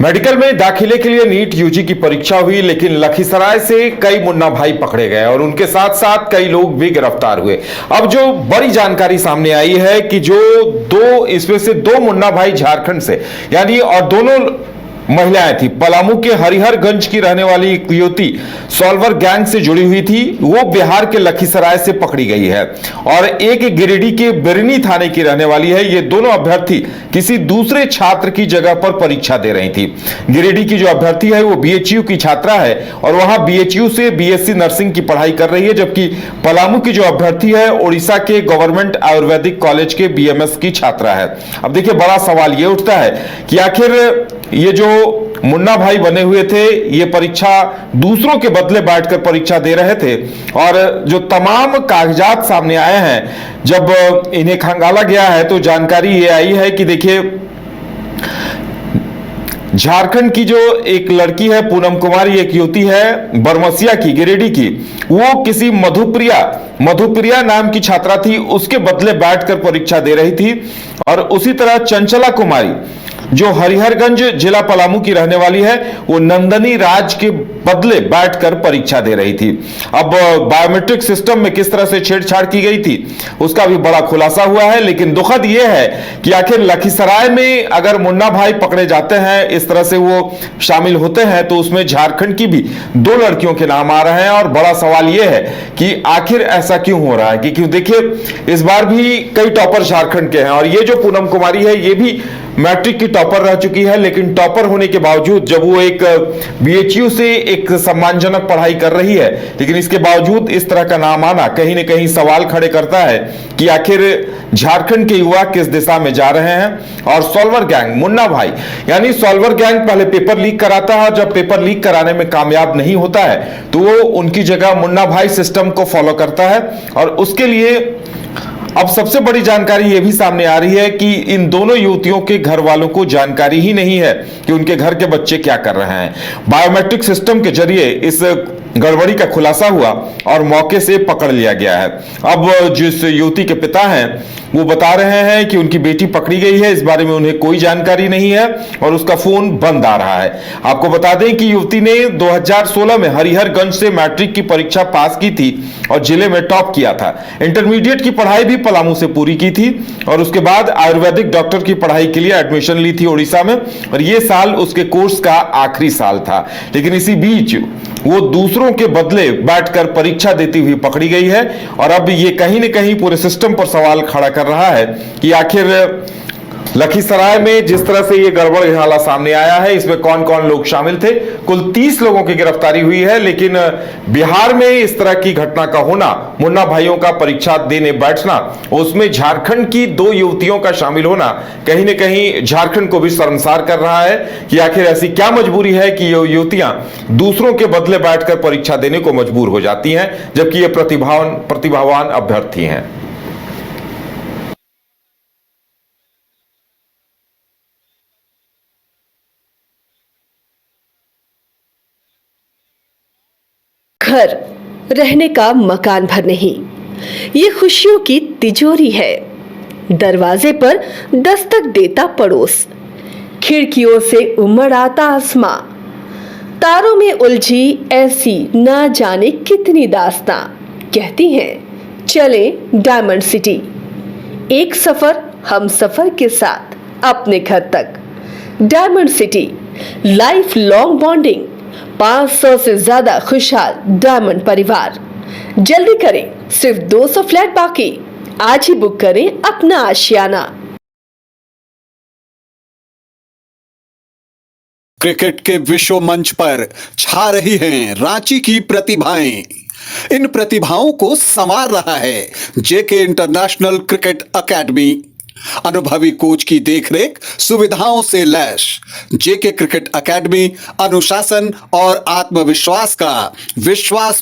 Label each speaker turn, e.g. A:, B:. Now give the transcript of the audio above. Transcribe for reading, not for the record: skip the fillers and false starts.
A: Medical में दाखिले के लिए नीट यूजी की परीक्षा हुई, लेकिन लखीसराय से कई मुन्ना भाई पकड़े गए और उनके साथ साथ कई लोग भी गिरफ्तार हुए। अब जो बड़ी जानकारी सामने आई है कि जो इसमें से दो मुन्ना भाई झारखंड से यानी और दोनों महिलाएं थी। पलामू के हरिहरगंज की रहने वाली एक युवती सॉल्वर गैंग से जुड़ी हुई थी, वो बिहार के लखीसराय से पकड़ी गई है और एक गिरिडीह के बिरनी थाने की रहने वाली है। ये दोनों अभ्यर्थी किसी दूसरे छात्र की जगह पर परीक्षा दे रही थी। गिरिडीह की जो अभ्यर्थी है वो बीएचयू की छात्रा है और वहां बीएचयू से बीएससी नर्सिंग की पढ़ाई कर रही है, जबकि पलामू की जो अभ्यर्थी है उड़ीसा के गवर्नमेंट आयुर्वेदिक कॉलेज के बीएमएस की छात्रा है। अब देखिए, बड़ा सवाल ये उठता है कि आखिर ये जो मुन्ना भाई बने हुए थे, ये परीक्षा दूसरों के बदले बैठकर परीक्षा दे रहे थे और जो तमाम कागजात सामने आए हैं, जब इन्हें खंगाला गया है तो जानकारी ये आई है कि देखिए, झारखंड की जो एक लड़की है पूनम कुमारी, एक युवती है बरमसिया की, गिरिडीह की, वो किसी मधुप्रिया नाम की छात्रा थी, उसके बदले बैठकर परीक्षा दे रही थी। और उसी तरह चंचला कुमारी जो हरिहरगंज जिला पलामू की रहने वाली है, वो नंदनी राज के बदले बैठकर परीक्षा दे रही थी। अब बायोमेट्रिक सिस्टम में किस तरह से छेड़छाड़ की गई थी उसका भी बड़ा खुलासा हुआ है। लेकिन दुखद यह है कि आखिर लखीसराय में अगर मुन्ना भाई पकड़े जाते हैं, इस तरह से वो शामिल होते हैं, तो उसमें झारखंड की भी दो लड़कियों के नाम आ रहे हैं। और बड़ा सवाल यह है कि आखिर ऐसा क्यों हो रहा है, क्योंकि देखिए, इस बार भी कई टॉपर झारखंड के हैं और ये जो पूनम कुमारी है ये भी मैट्रिक की टॉपर रह चुकी है। लेकिन टॉपर होने के बावजूद जब वो एक बीएचयू से एक सम्मानजनक पढ़ाई कर रही है, लेकिन इसके बावजूद इस तरह का नाम आना कहीं ना कहीं सवाल खड़े करता है कि आखिर झारखंड के युवा किस दिशा में जा रहे हैं। और सॉल्वर गैंग, मुन्ना भाई यानी सॉल्वर गैंग पहले पेपर लीक कराता है, जब पेपर लीक कराने में कामयाब नहीं होता है तो वो उनकी जगह मुन्ना भाई सिस्टम को फॉलो करता है। और उसके लिए अब सबसे बड़ी जानकारी यह भी सामने आ रही है कि इन दोनों युवतियों के घर वालों को जानकारी ही नहीं है कि उनके घर के बच्चे क्या कर रहे हैं। बायोमेट्रिक सिस्टम के जरिए इस गड़बड़ी का खुलासा हुआ और मौके से पकड़ लिया गया है। अब जिस युवती के पिता हैं वो बता रहे हैं कि उनकी बेटी पकड़ी गई है, इस बारे में उन्हें कोई जानकारी नहीं है और उसका फोन बंद आ रहा है। आपको बता दें कि युवती ने 2016 में हरिहरगंज से मैट्रिक की परीक्षा पास की थी और जिले में टॉप किया था। इंटरमीडिएट की पढ़ाई भी पलामू से पूरी की थी और उसके बाद आयुर्वेदिक डॉक्टर की पढ़ाई के लिए एडमिशन ली थी उड़ीसा में और यह साल उसके कोर्स का आखिरी साल था। लेकिन इसी बीच वो दूसरों के बदले बैठकर परीक्षा देती हुई पकड़ी गई है और अब ये कहीं न कहीं पूरे सिस्टम पर सवाल खड़ा कर रहा है कि आखिर लखीसराय में जिस तरह से ये गड़बड़ घोटाला सामने आया है, इसमें कौन कौन लोग शामिल थे। कुल 30 लोगों की गिरफ्तारी हुई है, लेकिन बिहार में इस तरह की घटना का होना, मुन्ना भाइयों का परीक्षा देने बैठना, उसमें झारखंड की दो युवतियों का शामिल होना कहीं न कहीं झारखंड को भी शर्मसार कर रहा है कि आखिर ऐसी क्या मजबूरी है कि ये युवतियां दूसरों के बदले बैठकर परीक्षा देने को मजबूर हो जाती हैं, जबकि ये प्रतिभावान अभ्यर्थी हैं।
B: घर रहने का मकान भर नहीं, ये खुशियों की तिजोरी है। दरवाजे पर दस्तक देता पड़ोस, खिड़कियों से उमड़ आता आसमां, तारों में उलझी ऐसी ना जाने कितनी दास्तां। कहती हैं चले डायमंड सिटी, एक सफर हम सफर के साथ अपने घर तक। Diamond city, life long bonding, 500 से ज्यादा खुशहाल डायमंड परिवार। जल्दी करें, सिर्फ 200 फ्लैट बाकी। आज ही बुक करें अपना आशियाना।
C: क्रिकेट के विश्व मंच पर छा रही हैं रांची की प्रतिभाएं। इन प्रतिभाओं को संवार रहा है जेके इंटरनेशनल क्रिकेट एकेडमी। अनुभवी कोच की देखरेख, सुविधाओं से लैस जेके क्रिकेट एकेडमी अनुशासन और आत्मविश्वास का विश्वास